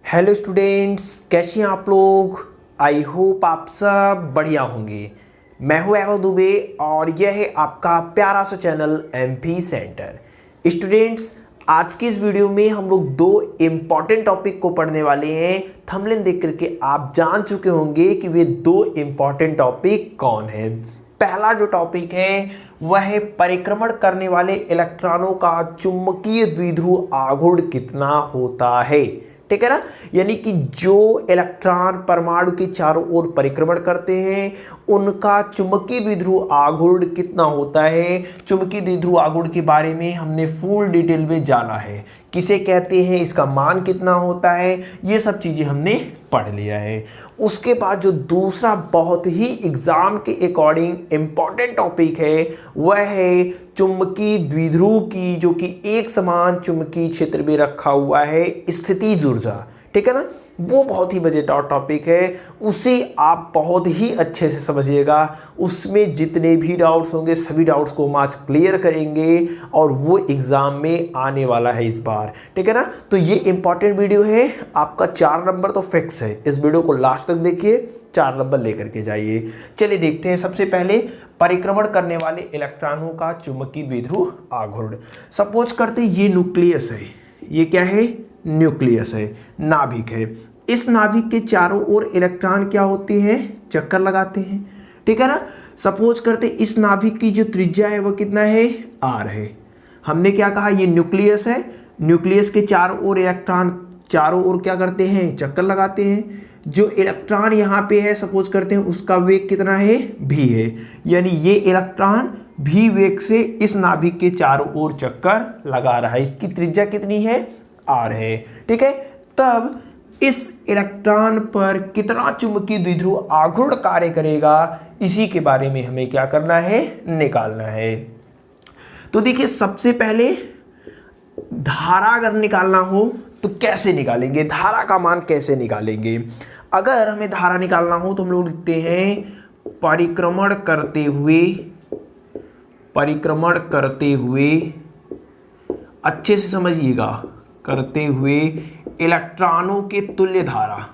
Hello students, कैसे हैं आप लोग। आई होप आप सब बढ़िया होंगे। मैं हूं वैभव दुबे और यह है आपका प्यारा सा चैनल एमपी सेंटर। स्टूडेंट्स, आज की इस वीडियो में हम लोग दो इम्पॉर्टेंट टॉपिक को पढ़ने वाले हैं। थंबनेल देख करके आप जान चुके होंगे कि वे दो इम्पॉर्टेंट टॉपिक कौन हैं। पहला जो टॉपिक है वह है परिक्रमण करने वाले इलेक्ट्रॉनों का चुंबकीय द्विध्रुव आघूर्ण कितना होता है। ठीक है ना, यानी कि जो इलेक्ट्रॉन परमाणु के चारों ओर परिक्रमण करते हैं उनका चुंबकीय द्विध्रुव आघूर्ण कितना होता है। चुंबकीय द्विध्रुव आघूर्ण के बारे में हमने फुल डिटेल में जाना है, किसे कहते हैं, इसका मान कितना होता है, ये सब चीजें हमने पढ़ लिया है। उसके बाद जो दूसरा बहुत ही एग्जाम के अकॉर्डिंग इंपॉर्टेंट टॉपिक है वह है चुंबकीय द्विध्रुव की, जो कि एक समान चुंबकीय क्षेत्र में रखा हुआ है स्थितिज ऊर्जा। ठीक है ना, वो बहुत ही मजेदार टॉपिक है, उसे आप बहुत ही अच्छे से समझिएगा। उसमें जितने भी डाउट्स होंगे सभी डाउट्स को हम आज क्लियर करेंगे और वो एग्जाम में आने वाला है इस बार। ठीक है ना, तो ये इंपॉर्टेंट वीडियो है, आपका 4 नंबर तो फिक्स है। इस वीडियो को लास्ट तक देखिए, 4 नंबर लेकर के जाइए। चलिए देखते हैं सबसे पहले परिक्रमण करने वाले इलेक्ट्रॉनों का चुंबकीय द्विध्रुव आघूर्ण। सपोज करते ये न्यूक्लियस है, ये क्या है, न्यूक्लियस है, नाभिक है। इस नाभिक के चारों ओर इलेक्ट्रॉन क्या होते हैं, चक्कर लगाते हैं। ठीक है ना, सपोज करते इस नाभिक की जो त्रिज्या है वो कितना है, आर है। हमने क्या कहा, ये न्यूक्लियस है, न्यूक्लियस के चारों ओर इलेक्ट्रॉन चारों ओर क्या करते हैं, चक्कर लगाते हैं। जो इलेक्ट्रॉन यहाँ पे है सपोज करते हैं उसका वेग कितना है, भी है, यानी ये इलेक्ट्रॉन भी वेग से इस नाभिक के चारों ओर चक्कर लगा रहा है। इसकी त्रिज्या कितनी है, आर है। ठीक है, तब इस इलेक्ट्रॉन पर कितना चुंबकीय द्विध्रुव आघूर्ण कार्य करेगा, इसी के बारे में हमें क्या करना है, निकालना है। तो देखिए सबसे पहले धारा अगर निकालना हो तो कैसे निकालेंगे, धारा का मान कैसे निकालेंगे। अगर हमें धारा निकालना हो तो हम लोग लिखते हैं परिक्रमण करते हुए अच्छे से समझिएगा, करते हुए इलेक्ट्रॉनों के तुल्य धारा,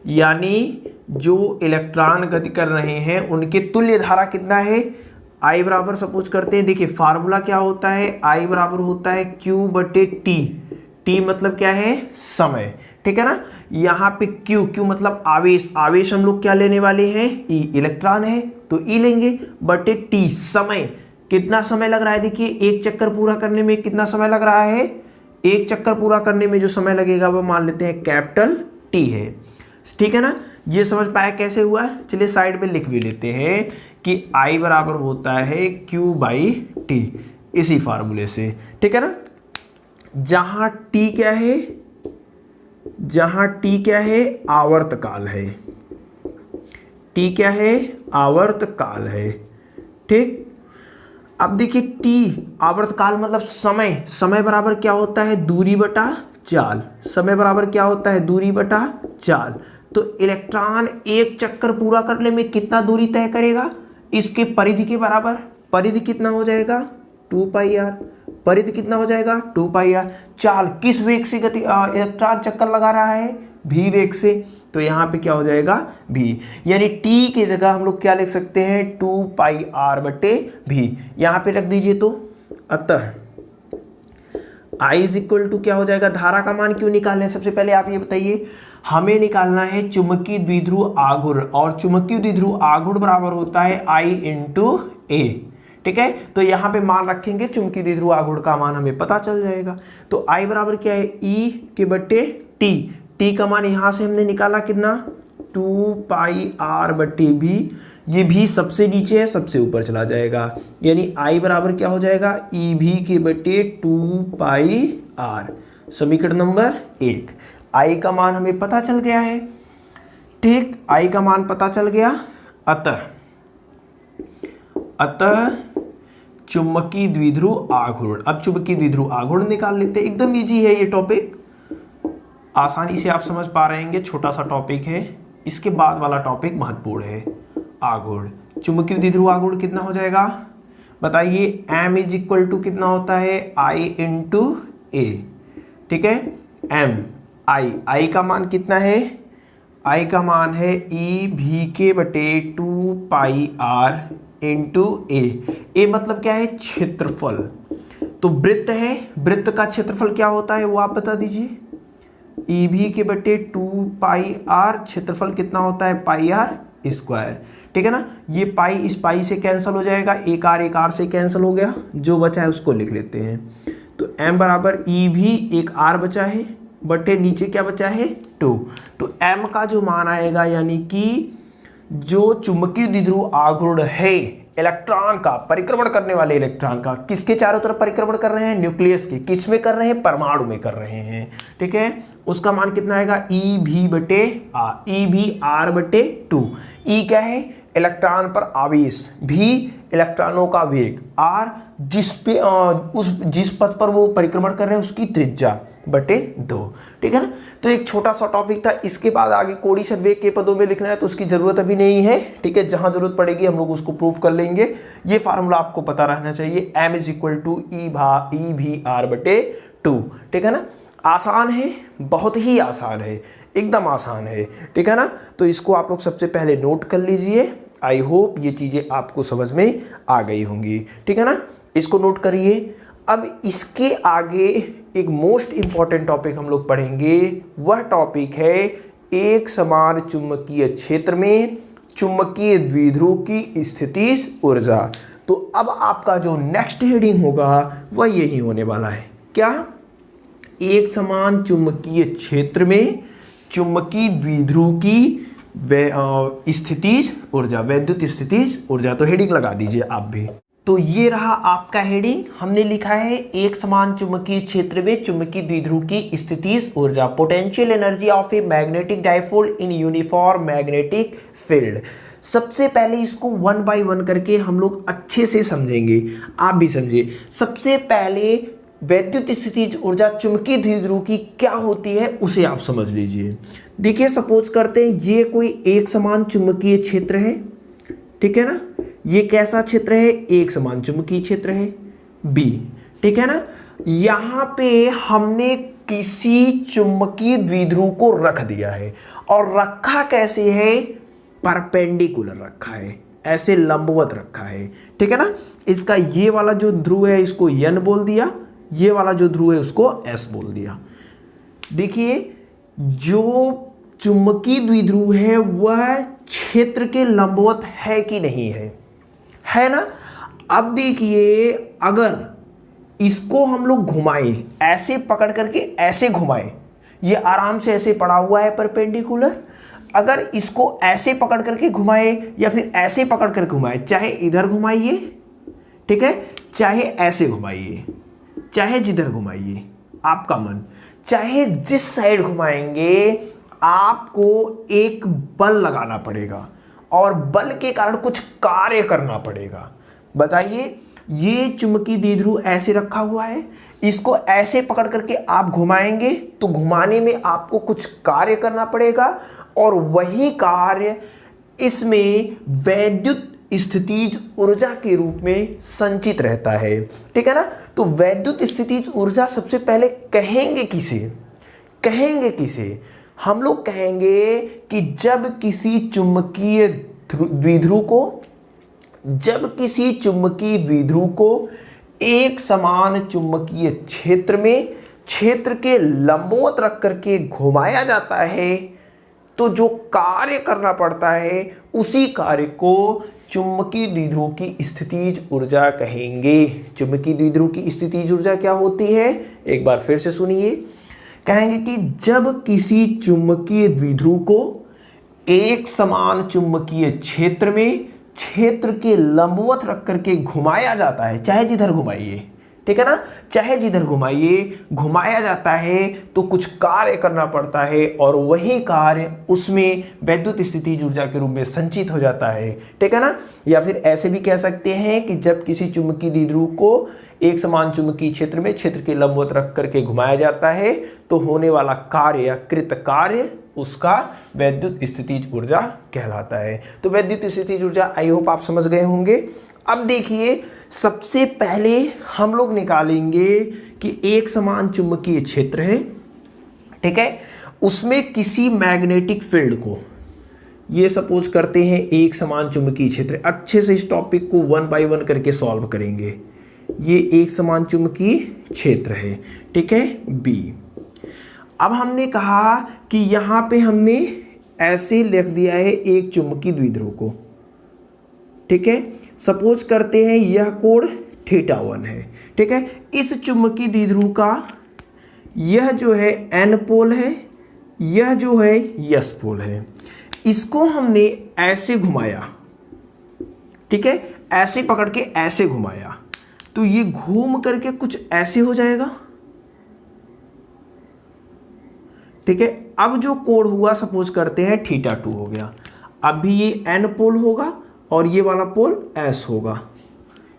यानी जो इलेक्ट्रॉन गति कर रहे हैं उनके तुल्य धारा कितना है, I बराबर सपोज करते हैं। देखिए फार्मूला क्या होता है, I बराबर होता है Q/T। T मतलब क्या है, समय। ठीक है ना, यहाँ पे Q मतलब आवेश, आवेश हम लोग क्या लेने वाले हैं, E, इलेक्ट्रॉन है तो E लेंगे, बटे T समय। कितना समय लग रहा है, देखिए एक चक्कर पूरा करने में कितना समय लग रहा है, एक चक्कर पूरा करने में जो समय लगेगा वो मान लेते हैं कैपिटल T है। ठीक है ना, ये समझ पाया कैसे हुआ। चलिए साइड में लिख भी लेते हैं कि I बराबर होता है Q/T, इसी फार्मूले से। ठीक है ना, जहां T क्या है, आवर्तकाल है। T क्या है, आवर्तकाल है। ठीक, अब देखिए T आवर्तकाल मतलब समय, समय बराबर क्या होता है, दूरी बटा चाल। समय बराबर क्या होता है, दूरी बटा चाल। तो इलेक्ट्रॉन एक चक्कर पूरा करने में कितना दूरी तय करेगा, इसके परिधि के बराबर। परिधि कितना हो जाएगा, 2πr। परिधि कितना हो जाएगा, 2πr। चाल किस वेग से गति इलेक्ट्रॉन चक्कर लगा रहा है, v वेग से, तो यहाँ पे क्या हो जाएगा, v, यानी t की जगह हम लोग क्या लिख सकते हैं, 2πr/v। यहाँ पे रख दीजिए। तो अतः I = क्या हो जाएगा, धारा का मान क्यों निकालना है, सबसे पहले आप ये बताइए। हमें निकालना है चुंबकीय द्विध्रुव आघूर्ण, और चुंबकीय द्विध्रुव आघूर्ण बराबर होता है I/A। ठीक है, तो यहाँ पे मान रखेंगे, चुंबकीय द्विध्रुव आघूर्ण का मान हमें पता चल जाएगा। तो I बराबर क्या है, E/T। T का मान यहाँ से हमने निकाला कितना, 2πr/v। ये भी सबसे नीचे है, सबसे ऊपर चला जाएगा, यानी I बराबर क्या हो जाएगा, EV/2πr। समीकरण नंबर 1। I का मान हमें पता चल गया है। ठीक, I का मान पता चल गया। अतः चुंबकीय द्विध्रुव आघूर्ण, अब चुंबकीय द्विध्रुव आघूर्ण निकाल लेते हैं। एकदम इजी है ये टॉपिक, आसानी से आप समझ पा रहे हैं, छोटा सा टॉपिक है। इसके बाद वाला टॉपिक महत्वपूर्ण है, आघूर्ण। चुंबकीय द्विध्रुव आघूर्ण कितना हो जाएगा, बताइए m इज इक्वल टू कितना होता है I इंटू ए, ठीक है। m I का मान कितना है, I का मान है ई भी के बटे 2 पाई आर इंटू ए मतलब क्या है, क्षेत्रफल। तो वृत्त है, वृत्त का क्षेत्रफल क्या होता है वो आप बता दीजिए, ई भी के बटे 2 पाई आर, क्षेत्रफल कितना होता है पाई आर स्क्वायर, ठीक है ना। ये पाई इस पाई से कैंसिल हो जाएगा, एक आर से कैंसिल हो गया, जो बचा है उसको लिख लेते हैं। तो m बराबर ई भी, एक आर बचा है बटे नीचे क्या बचा है 2। तो m का जो मान आएगा, यानी कि जो चुंबकीय द्विध्रुव आघूर्ण है इलेक्ट्रॉन का, परिक्रमण करने वाले इलेक्ट्रॉन का, किसके चारों तरफ परिक्रमण कर रहे हैं, न्यूक्लियस के, किस में कर रहे हैं, परमाणु में कर रहे हैं, ठीक है। उसका मान कितना आएगा, ई भी बटे आर, ई भी आर बटे 2। ई क्या है, इलेक्ट्रॉन पर आवेश, भी इलेक्ट्रॉनों का वेग, आर जिस पथ पर वो परिक्रमण कर रहे हैं उसकी त्रिज्या बटे 2, ठीक है ना। तो एक छोटा सा टॉपिक था, इसके बाद आगे कोणीय वेग के पदों में लिखना है तो उसकी जरूरत अभी नहीं है, ठीक है। जहां जरूरत पड़ेगी हम लोग उसको प्रूफ कर लेंगे। ये फार्मूला आपको पता रहना चाहिए, m इज इक्वल टू ई भी आर बटे 2, ठीक है ना। आसान है, बहुत ही आसान है, एकदम आसान है, ठीक है ना। तो इसको आप लोग सबसे पहले नोट कर लीजिए। आई होप ये चीजें आपको समझ में आ गई होंगी, ठीक है ना। इसको नोट करिए। अब इसके आगे एक मोस्ट इंपॉर्टेंट टॉपिक हम लोग पढ़ेंगे, वह टॉपिक है एक समान चुंबकीय क्षेत्र में चुंबकीय द्विध्रुव की स्थितिज ऊर्जा। तो अब आपका जो नेक्स्ट हेडिंग होगा वह यही होने वाला है, क्या, एक समान चुंबकीय क्षेत्र में चुंबकीय द्विध्रुव की स्थितिज ऊर्जा, वैद्युत स्थितिज ऊर्जा। तो हेडिंग लगा दीजिए आप भी। तो ये रहा आपका हेडिंग, हमने लिखा है एक समान चुंबकीय क्षेत्र में चुंबकीय द्विध्रुव की स्थितिज ऊर्जा, potential energy of a magnetic dipole in uniform magnetic field. सबसे पहले इसको 1 बाय 1 करके हम लोग अच्छे से समझेंगे, आप भी समझिए। सबसे पहले वैद्युत स्थितिज ऊर्जा चुंबकीय द्विध्रुव की क्या होती है उसे आप समझ लीजिए। देखिए सपोज करते हैं ये कोई एक समान चुंबकीय क्षेत्र है, ठीक है ना। ये कैसा क्षेत्र है, एक समान चुंबकीय क्षेत्र है बी, ठीक है ना। यहां पे हमने किसी चुंबकीय द्विध्रुव को रख दिया है, और रखा कैसे है, परपेंडिकुलर रखा है, ऐसे लंबवत रखा है, ठीक है ना। इसका ये वाला जो ध्रुव है इसको n बोल दिया, ये वाला जो ध्रुव है उसको s बोल दिया। देखिए जो चुंबकीय द्विध्रुव है वह क्षेत्र के लंबवत है कि नहीं है ना। अब देखिए अगर इसको हम लोग घुमाएं, ऐसे पकड़ करके ऐसे घुमाएं, ये आराम से ऐसे पड़ा हुआ है परपेंडिकुलर। अगर इसको ऐसे पकड़ करके घुमाएं या फिर ऐसे पकड़ कर घुमाएं, चाहे इधर घुमाइए, ठीक है, चाहे ऐसे घुमाइए, चाहे जिधर घुमाइए, आपका मन, चाहे जिस साइड घुमाएंगे आपको एक बल लगाना पड़ेगा और बल के कारण कुछ कार्य करना पड़ेगा। बताइए ये चुंबकीय द्विध्रुव ऐसे रखा हुआ है, इसको ऐसे पकड़ करके आप घुमाएंगे तो घुमाने में आपको कुछ कार्य करना पड़ेगा, और वही कार्य इसमें वैद्युत स्थितिज ऊर्जा के रूप में संचित रहता है, ठीक है ना। तो वैद्युत स्थितिज ऊर्जा सबसे पहले कहेंगे किसे, हम लोग कहेंगे कि जब किसी चुंबकीय द्विध्रुव को एक समान चुंबकीय क्षेत्र में क्षेत्र के लंबवत रख करके घुमाया जाता है, तो जो कार्य करना पड़ता है उसी कार्य को चुंबकीय द्विध्रुव की स्थितिज ऊर्जा कहेंगे। चुंबकीय द्विध्रुव की स्थितिज ऊर्जा क्या होती है, एक बार फिर से सुनिए। कहेंगे कि जब किसी चुंबकीय द्विध्रुव को एक समान चुंबकीय क्षेत्र में क्षेत्र के लंबवत रख करके घुमाया जाता है, चाहे जिधर घुमाइए, ठीक है ना, चाहे जिधर घुमाइए, घुमाया जाता है तो कुछ कार्य करना पड़ता है, और वही कार्य उसमें वैद्युत स्थितिज ऊर्जा के रूप में संचित हो जाता है, ठीक है ना। या फिर ऐसे भी कह सकते हैं कि जब किसी चुंबकीय द्विध्रुव को एक समान चुंबकीय क्षेत्र में क्षेत्र के लंबवत रख करके घुमाया जाता है तो होने वाला कार्य या कृत कार्य उसका वैद्युत स्थितिज ऊर्जा कहलाता है। तो वैद्युत स्थितिज ऊर्जा आई होप आप समझ गए होंगे। अब देखिए, सबसे पहले हम लोग निकालेंगे कि एक समान चुंबकीय क्षेत्र है, ठीक है, उसमें किसी मैग्नेटिक फील्ड को, ये सपोज करते हैं एक समान चुंबकीय क्षेत्र। अच्छे से इस टॉपिक को 1 बाय 1 करके सॉल्व करेंगे। ये एक समान चुंबकीय क्षेत्र है, ठीक है, बी। अब हमने कहा कि यहां पे हमने ऐसे लिख दिया है एक चुंबकीय द्विध्रुव को, ठीक है, सपोज करते हैं यह कोण θ1 है, ठीक है। इस चुंबकीय द्विध्रुव का यह जो है N पोल है, यह जो है S पोल है। इसको हमने ऐसे घुमाया, ठीक है, ऐसे पकड़ के ऐसे घुमाया, तो ये घूम करके कुछ ऐसे हो जाएगा, ठीक है। अब जो कोण हुआ सपोज करते हैं θ2 हो गया। अभी ये N पोल होगा और ये वाला पोल S होगा।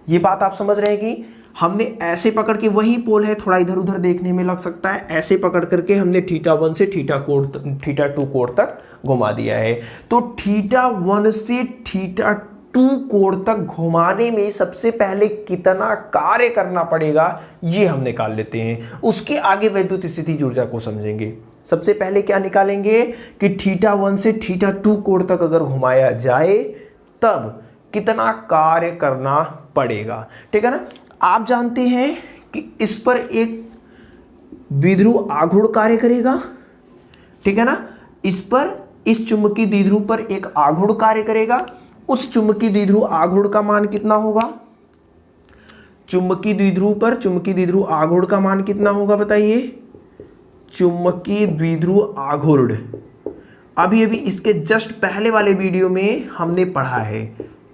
ये बात आप समझ रहे हैं कि हमने ऐसे पकड़ के, वही पोल है, थोड़ा इधर उधर देखने में लग सकता है, ऐसे पकड़ करके हमने θ1 से θ2 कोण तक घुमा दिया है। तो θ1 से θ2 कोण तक घुमाने में सबसे पहले कितना कार्य करना पड़ेगा ये हम निकाल लेते हैं। उसके आगे वैद्युत स्थिति ऊर्जा को समझेंगे। सबसे पहले क्या निकालेंगे कि θ1 से θ2 कोण तक अगर घुमाया जाए तब कितना कार्य करना पड़ेगा, ठीक है ना। आप जानते हैं कि इस पर एक द्विध्रुव आघूर्ण कार्य करेगा, ठीक है ना। इस पर, इस चुंबकीय द्विध्रुव पर एक आघूर्ण कार्य करेगा। उस चुंबकीय द्विध्रुव आघूर्ण का मान कितना होगा? चुंबकीय द्विध्रुव पर चुंबकीय द्विध्रुव आघूर्ण का मान कितना होगा बताइए? चुंबकीय द्विध्रुव आघूर्ण अभी इसके जस्ट पहले वाले वीडियो में हमने पढ़ा है।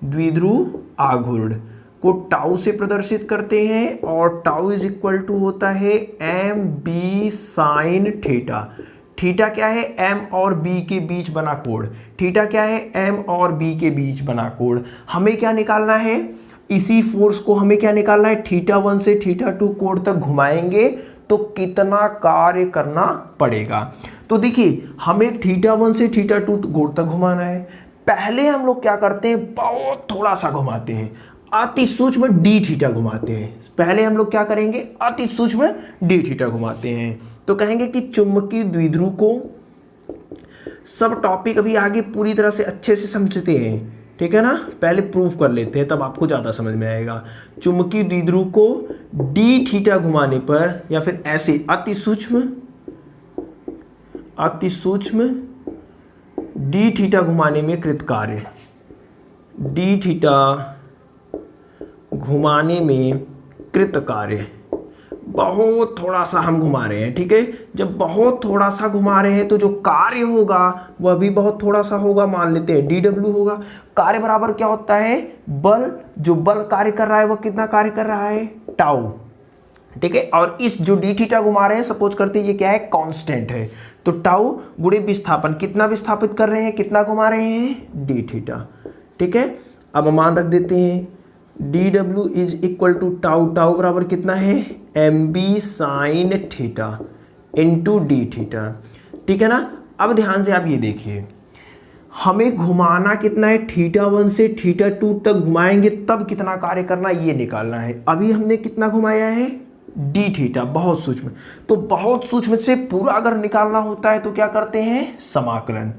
द्विध्रुव आघूर्ण को टाउ से प्रदर्शित करते हैं और टाउ इज इक्वल टू होता है M B sine theta. Theta क्या है? एम और बी के बीच बना कोण। थीटा क्या है? एम और बी के बीच बना कोण। हमें क्या निकालना है? इसी फोर्स को हमें क्या निकालना है? θ1 से θ2 कोण तक घुमाएंगे तो कितना कार्य करना पड़ेगा। तो देखिए, हमें θ1 से θ2 कोण तक घुमाना है। पहले हम लोग क्या करते हैं? बहुत थोड़ा सा घुमाते हैं, अति सूक्ष्म डी थीटा घुमाते हैं। पहले हम लोग क्या करेंगे? अति सूक्ष्म डी थीटा घुमाते हैं। तो कहेंगे कि चुंबकीय द्विध्रुव को, सब टॉपिक अभी आगे पूरी तरह से अच्छे से समझते हैं, ठीक है ना। पहले प्रूफ कर लेते हैं तब आपको ज़्यादा समझ में आएगा। चुंबकीय द्विध्रुव को डी थीटा घुमाने पर या फिर ऐसे अति सूक्ष्म डी थीटा घुमाने में कृत कार्य, डी थीटा घुमाने में कृत कार्य, बहुत थोड़ा सा हम घुमा रहे हैं, ठीक है। जब बहुत थोड़ा सा घुमा रहे हैं तो जो कार्य होगा वह भी बहुत थोड़ा सा होगा, मान लेते हैं dw होगा। कार्य बराबर क्या होता है? बल। जो बल कार्य कर रहा है वह कितना कार्य कर रहा है? टाउ, ठीक है। और इस जो डी थीटा घुमा रहे हैं, सपोज करते हैं ये क्या है? कांस्टेंट है। तो टाउ गुणे विस्थापन, कितना विस्थापित कर रहे हैं, कितना घुमा रहे हैं? डी थीटा, ठीक है। अब मान रख देते हैं dw is equal to tau. Tau बराबर कितना है? M B sine theta into D theta, ठीक है ना। अब ध्यान से आप ये देखिए, हमें घुमाना कितना है? θ1 से θ2 तक घुमाएंगे तब कितना कार्य करना, ये निकालना है। अभी हमने कितना घुमाया है? डी थीटा, बहुत सूक्ष्म। तो बहुत सूक्ष्म से पूरा अगर निकालना होता है तो क्या करते हैं? समाकलन।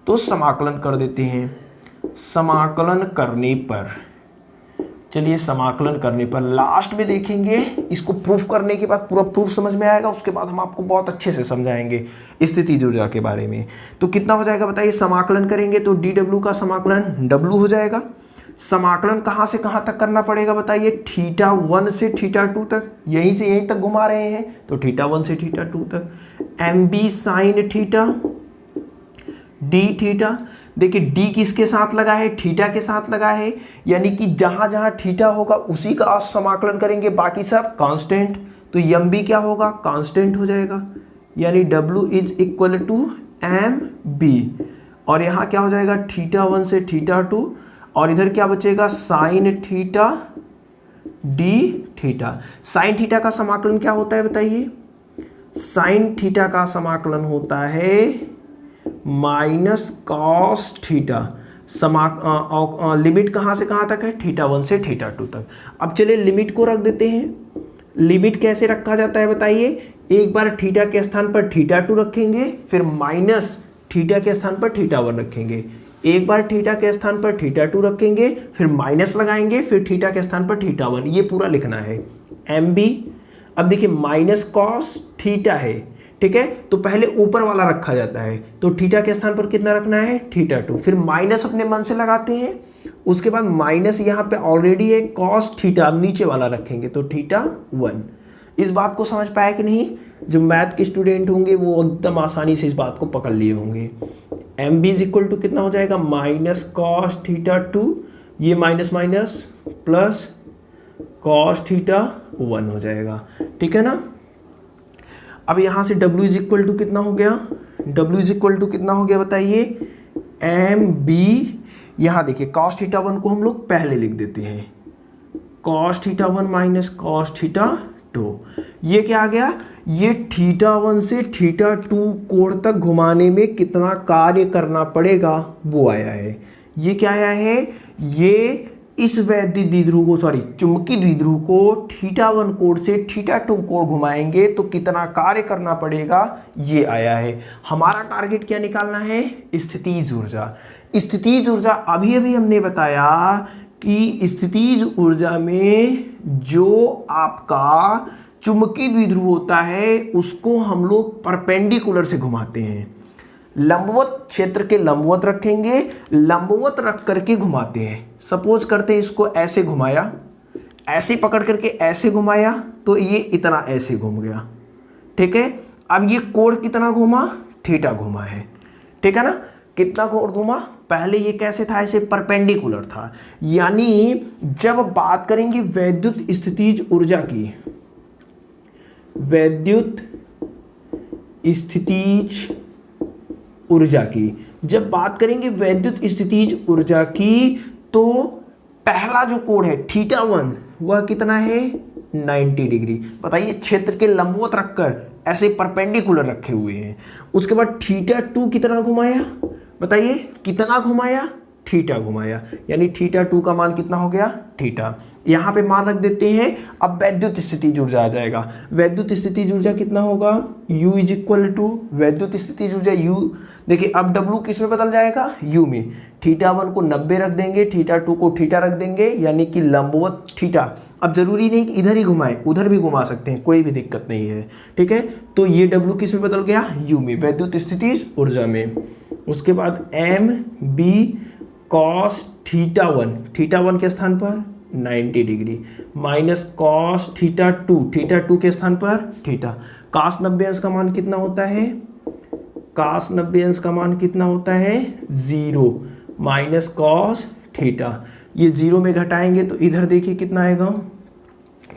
तो समाकलन कर देते हैं। समाकलन करने पर, चलिए समाकलन करने पर लास्ट में देखेंगे, इसको प्रूफ करने के बाद पूरा प्रूफ समझ में आएगा। उसके बाद हम आपको बहुत अच्छे से समझाएंगे स्थितिज ऊर्जा के बारे में। तो कितना हो जाएगा बताइए? समाकलन करेंगे तो dw का समाकलन w हो जाएगा। समाकलन कहाँ से कहाँ तक करना पड़ेगा बताइए? θ1 से θ2 तक, यहीं से यहीं तक घुमा रहे हैं तो θ1 से θ2 तक। M B sine theta D theta, देखिए डी किसके साथ लगा है? थीटा के साथ लगा है, यानी कि जहां जहां थीटा होगा उसी का समाकलन करेंगे, बाकी सब कांस्टेंट। तो एम बी क्या होगा? कांस्टेंट हो जाएगा, यानी W is equal to M B. और यहाँ क्या हो जाएगा? θ1 से θ2, और इधर क्या बचेगा? Sign theta D theta. Sine theta का समाकलन क्या होता है बताइए? साइन थीटा का समाकलन होता है माइनस कॉस थीटा। लिमिट कहाँ से कहाँ तक है, θ1 से θ2 तक। अब चलिए लिमिट को रख देते हैं। लिमिट कैसे रखा जाता है बताइए। एक बार थीटा के स्थान पर θ2 रखेंगे, फिर माइनस थीटा के स्थान पर θ1 रखेंगे। एक बार थीटा के स्थान पर θ2 रखेंगे, फिर माइनस लगाएंगे, फिर थीटा के स्थान पर θ1। ये पूरा लिखना है एम बी। अब देखिए माइनस कॉस थीटा है, ठीक है, तो पहले ऊपर वाला रखा जाता है, तो थीटा के स्थान पर कितना रखना है, θ2। फिर माइनस अपने मन से लगाते हैं, उसके बाद माइनस यहाँ पे ऑलरेडी है कॉस थीटा, अब नीचे वाला रखेंगे तो θ1। इस बात को समझ पाया कि नहीं। जो मैथ के स्टूडेंट होंगे वो एकदम आसानी से इस बात को पकड़ लिए होंगे। M B is equal to कितना हो जाएगा, माइनस कॉस θ2, ये माइनस माइनस प्लस कॉस θ1 हो जाएगा, ठीक है ना। अब यहाँ से W इज इक्वल टू कितना हो गया, W इज इक्वल टू कितना हो गया बताइए, एम बी। यहाँ देखिए कॉस θ1 को हम लोग पहले लिख देते हैं, कॉस θ1 माइनस कॉस θ2। ये क्या आ गया, ये θ1 से θ2 कोण तक घुमाने में कितना कार्य करना पड़ेगा वो आया है। ये क्या आया है, ये इस वैद्युत द्विध्रुव को चुंबकीय द्विध्रुव को θ1 कोण से θ2 कोण घुमाएंगे तो कितना कार्य करना पड़ेगा, ये आया है। हमारा टारगेट क्या निकालना है, स्थितिज ऊर्जा। स्थितिज ऊर्जा अभी अभी हमने बताया कि स्थितिज ऊर्जा में जो आपका चुंबकीय द्विध्रुव होता है उसको हम लोग परपेंडिकुलर से घुमाते हैं। लंबवत क्षेत्र के लंबवत रखेंगे, लंबवत रख करके घुमाते हैं। सपोज करते हैं इसको ऐसे घुमाया, ऐसे पकड़ करके ऐसे घुमाया तो ये इतना ऐसे घूम गया, ठीक है। अब ये कोण कितना घूमा, थीटा घुमा है, ठीक है ना। कितना कोण घूमा, पहले ये कैसे था, ऐसे परपेंडिकुलर था। यानी जब बात करेंगे वैद्युत स्थितिज ऊर्जा की, वैद्युत स्थितिज ऊर्जा की जब बात करेंगे वैद्युत स्थितिज ऊर्जा की, तो पहला जो कोण है θ1 वह कितना है, 90 डिग्री। बताइए क्षेत्र के लंबवत रखकर ऐसे परपेंडिकुलर रखे हुए हैं। उसके बाद θ2 कितना घुमाया, बताइए कितना घुमाया, थीटा घुमाया, यानी θ2 का मान कितना हो गया, थीटा। यहाँ पे मान रख देते हैं। अब वैद्युत स्थितिज ऊर्जा आ जाएगा। वैद्युत स्थितिज ऊर्जा कितना होगा, U इज इक्वल टू वैद्युत स्थितिज ऊर्जा U। देखिए अब W किस में बदल जाएगा, U में। θ1 को 90 रख देंगे, θ2 को थीटा रख देंगे, यानी कि लंबवत थीटा। अब जरूरी नहीं कि इधर ही घुमाएं, उधर भी घुमा सकते हैं, कोई भी दिक्कत नहीं है, ठीक है। तो ये W किस में बदल गया, U में, वैद्युत स्थितिज ऊर्जा में। उसके बाद एम बी कॉस θ1 के स्थान पर 90 डिग्री माइनस कॉस θ2 के स्थान पर थीटा। कॉस 90 अंश का मान कितना होता है, कॉस 90 अंश का मान कितना होता है, 0 माइनस कॉस थीटा। ये 0 में घटाएंगे तो इधर देखिए कितना आएगा,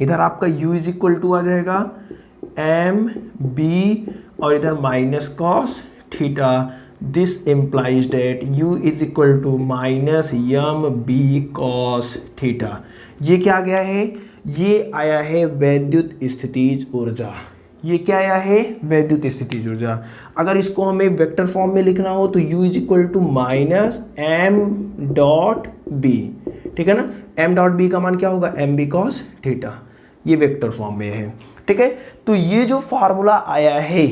इधर आपका U इज इक्वल टू आ जाएगा एम बी और इधर minus cos theta. This implies that U is equal to minus m b cos theta। ये क्या आ गया है, ये आया है वैद्युत स्थितिज ऊर्जा। ये क्या आया है, वैद्युत स्थितिज ऊर्जा। अगर इसको हमें वेक्टर फॉर्म में लिखना हो तो U is equal to minus M dot B, ठीक है ना। एम डॉट बी का मान क्या होगा, एम बी कॉस थीटा। ये वेक्टर फॉर्म में है, ठीक है। तो ये जो फार्मूला आया है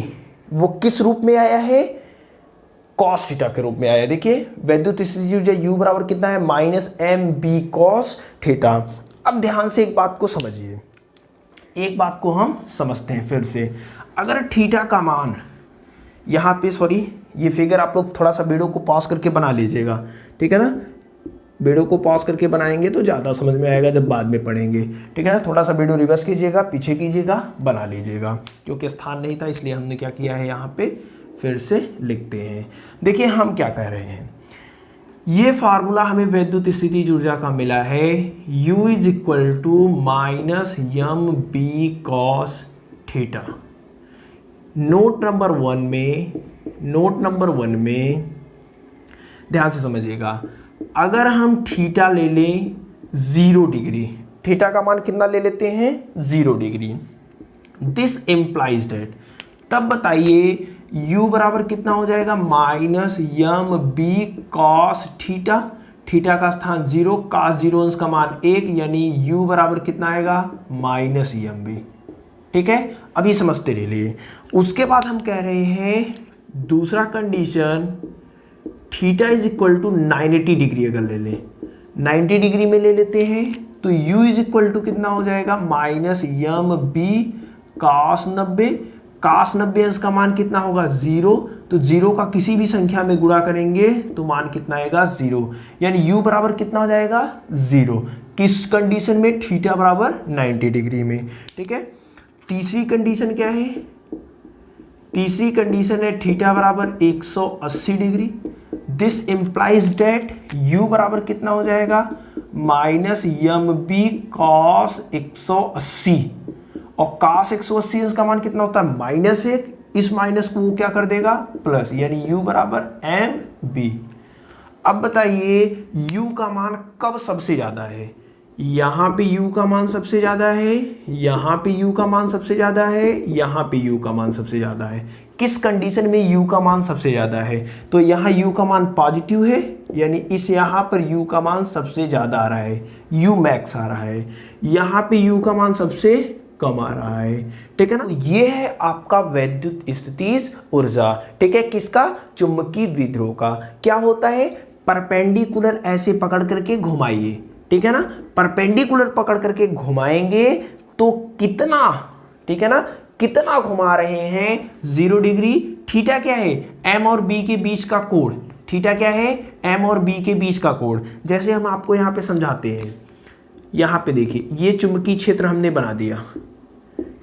वो किस रूप में आया है, कॉस थीटा के रूप में आया। देखिए वैद्युत स्थितिज ऊर्जा U बराबर कितना है, minus M B cos theta. अब ध्यान से एक बात को समझिए, एक बात को हम समझते हैं फिर से। अगर थीटा का मान यहाँ पे ये फिगर आप लोग थोड़ा सा वीडियो को पॉज करके बना लीजिएगा, ठीक है ना। वीडियो को पॉज करके बनाएंगे तो ज़्यादा समझ में आएगा जब बाद में पढ़ेंगे, ठीक है ना। थोड़ा सा वीडियो रिवर्स कीजिएगा, पीछे कीजिएगा, बना लीजिएगा, क्योंकि स्थान नहीं था इसलिए हमने क्या किया है, यहाँ पे फिर से लिखते हैं। देखिए हम क्या कह रहे हैं, ये फार्मूला हमें वैद्युत स्थितिज ऊर्जा का मिला है, U is equal to minus M B cos theta. Note number one में ध्यान से समझिएगा, अगर हम थीटा ले लें 0 डिग्री, थीटा का मान कितना ले लेते हैं, 0 डिग्री, दिस इम्प्लाइज दैट, तब बताइए u बराबर कितना हो जाएगा minus M B cos theta, theta का स्थान 0, cos 0 अंश का मान 1, यानी u बराबर कितना आएगा माइनस यम बी। ठीक है, अभी समझते ले लिए। उसके बाद हम कह रहे हैं दूसरा condition theta is equal to 90 degree अगर ले लें, 90 डिग्री में ले लेते हैं तो u इज इक्वल टू कितना हो जाएगा minus M B cos 90, cos 90 अंश का मान कितना होगा 0, तो 0 का किसी भी संख्या में गुणा करेंगे तो मान कितना आएगा 0, यानी u बराबर कितना हो जाएगा 0। किस कंडीशन में? थीटा बराबर 90 डिग्री में। ठीक है, तीसरी कंडीशन क्या है? तीसरी कंडीशन है थीटा बराबर 180 degree. This implies date u बराबर कितना हो जाएगा माइनस यम बी कॉस 180, और cos 180 इसका मान कितना होता है -1, इस माइनस को वो क्या कर देगा प्लस, यानी u बराबर एम बी। अब बताइए u का मान कब सबसे ज्यादा है? यहाँ पे u का मान सबसे ज्यादा है, यहाँ पे u का मान सबसे ज्यादा है, यहाँ पे u का मान सबसे ज्यादा है। किस कंडीशन में u का मान सबसे ज्यादा है? तो यहाँ u का मान पॉजिटिव है, यानी इस यहाँ पर u का मान सबसे ज्यादा आ रहा है, u मैक्स आ रहा है। यहाँ पे u का मान सबसे कम आ रहा है। ठीक है ना, ये है आपका वैद्युत स्थितिज ऊर्जा। ठीक है, किसका? चुंबकीय द्विध्रुव का। क्या होता है? परपेंडिकुलर ऐसे पकड़ करके घुमाइए। ठीक है ना, परपेंडिकुलर पकड़ करके घुमाएंगे तो कितना, ठीक है ना, कितना घुमा रहे हैं 0 डिग्री। थीटा क्या है? m और b के बीच का कोण। थीटा क्या है? m और b के बीच का कोण। जैसे हम आपको यहाँ पे समझाते हैं, यहाँ पे देखिए ये चुंबकीय क्षेत्र हमने बना दिया।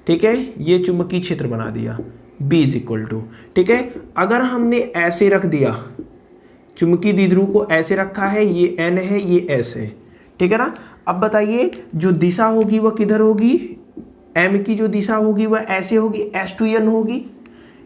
ठीक है, ये चुंबकीय क्षेत्र बना दिया B इज इक्वल टू। ठीक है, अगर हमने ऐसे रख दिया, चुंबकीय द्विध्रुव को ऐसे रखा है, ये N है, ये S है। ठीक है ना, अब बताइए जो दिशा होगी वह किधर होगी? M की जो दिशा होगी वह ऐसे होगी, S to N होगी,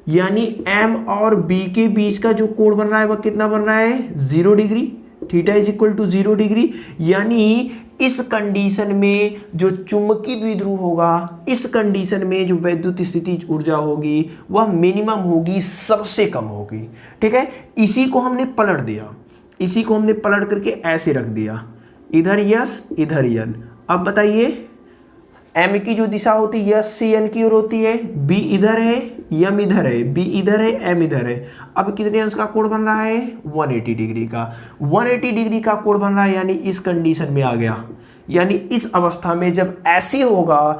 यानी M और B के बीच का जो कोण बन रहा है वह कितना बन रहा है 0 degree. Theta is equal to 0 degree, यानी इस कंडीशन में जो चुंबकीय द्विध्रुव होगा, इस कंडीशन में जो वैद्युत स्थितिज ऊर्जा होगी वह मिनिमम होगी, सबसे कम होगी। ठीक है, इसी को हमने पलट दिया, इसी को हमने पलट करके ऐसे रख दिया, इधर यस इधर यन। अब बताइए m की जो दिशा होती है यस से n की ओर होती है, b इधर है, m इधर है, b इधर है, m इधर है। अब कितने अंश का कोण बन रहा है 180 डिग्री का, 180 डिग्री का कोण बन रहा है, यानी इस कंडीशन में आ गया। यानी इस अवस्था में जब ऐसे होगा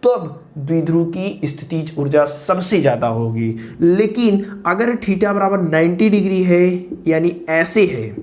तब द्विध्रुव की स्थितिज ऊर्जा सबसे ज्यादा होगी। लेकिन अगर थीटा बराबर 90 डिग्री है, यानी ऐसे है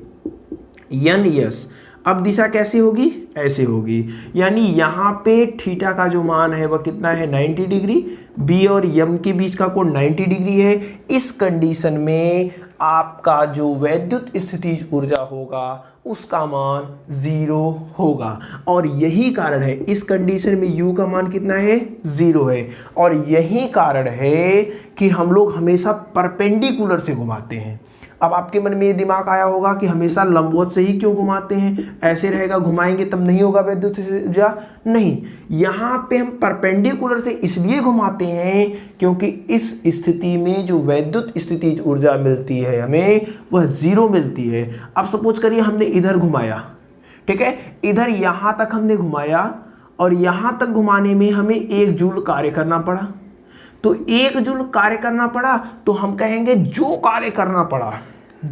n यस, अब दिशा कैसे होगी? ऐसे होगी, यानी यहाँ पे थीटा का जो मान है वह कितना है 90 डिग्री, बी और यम के बीच का कोण 90 डिग्री है। इस कंडीशन में आपका जो वैद्युत स्थितिज ऊर्जा होगा उसका मान 0 होगा, और यही कारण है इस कंडीशन में u का मान कितना है 0 है, और यही कारण है कि हम लोग हमेशा परपेंडिकुलर से घुमाते हैं। अब आपके मन में ये दिमाग आया होगा कि हमेशा लंबवत से ही क्यों घुमाते हैं, ऐसे रहेगा घुमाएंगे तब नहीं होगा वैद्युत ऊर्जा। नहीं, यहाँ पे हम परपेंडिकुलर से इसलिए घुमाते हैं क्योंकि इस स्थिति में जो वैद्युत स्थितिज ऊर्जा मिलती है हमें वह 0 मिलती है। अब सपोज करिए हमने इधर घुमाया, ठीक है, इधर यहाँ तक हमने घुमाया, और यहाँ तक घुमाने में हमें 1 जूल कार्य करना पड़ा। तो 1 जूल कार्य करना पड़ा तो हम कहेंगे जो कार्य करना पड़ा,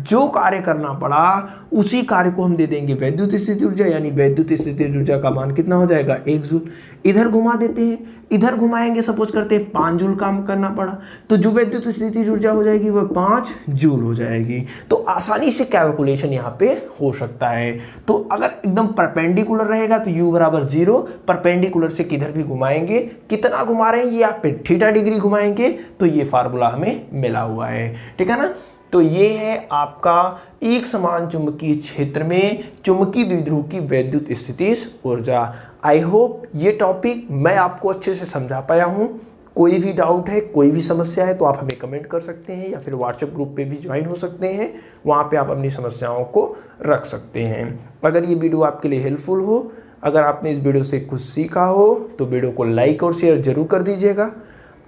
जो कार्य करना पड़ा उसी कार्य को हम दे देंगे वैद्युत स्थितिज ऊर्जा, यानी वैद्युत स्थितिज ऊर्जा का मान कितना हो जाएगा 1 जूल। इधर घुमा देते हैं, इधर घुमाएंगे, सपोज करते हैं 5 जूल काम करना पड़ा, तो जो वैद्युत स्थितिज ऊर्जा हो जाएगी वह 5 जूल हो जाएगी। तो आसानी से कैलकुलेशन यहाँ पे हो सकता है। तो अगर एकदम परपेंडिकुलर रहेगा तो u बराबर 0, परपेंडिकुलर से किधर भी घुमाएंगे, कितना घुमा रहे हैं ये आप पे थीटा डिग्री घुमाएंगे तो ये फार्मूला हमें मिला हुआ है। ठीक है ना, तो ये है आपका एक समान चुंबकीय क्षेत्र में चुंबकीय द्विध्रुव की वैद्युत स्थितिज ऊर्जा। आई होप ये टॉपिक मैं आपको अच्छे से समझा पाया हूँ। कोई भी डाउट है, कोई भी समस्या है तो आप हमें कमेंट कर सकते हैं, या फिर व्हाट्सएप ग्रुप पे भी ज्वाइन हो सकते हैं, वहाँ पे आप अपनी समस्याओं को रख सकते हैं। अगर ये वीडियो आपके लिए हेल्पफुल हो, अगर आपने इस वीडियो से कुछ सीखा हो तो वीडियो को लाइक और शेयर जरूर कर दीजिएगा।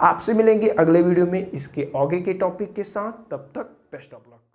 आपसे मिलेंगे अगले वीडियो में इसके आगे के टॉपिक के साथ। तब तक बेस्ट ऑफ लक।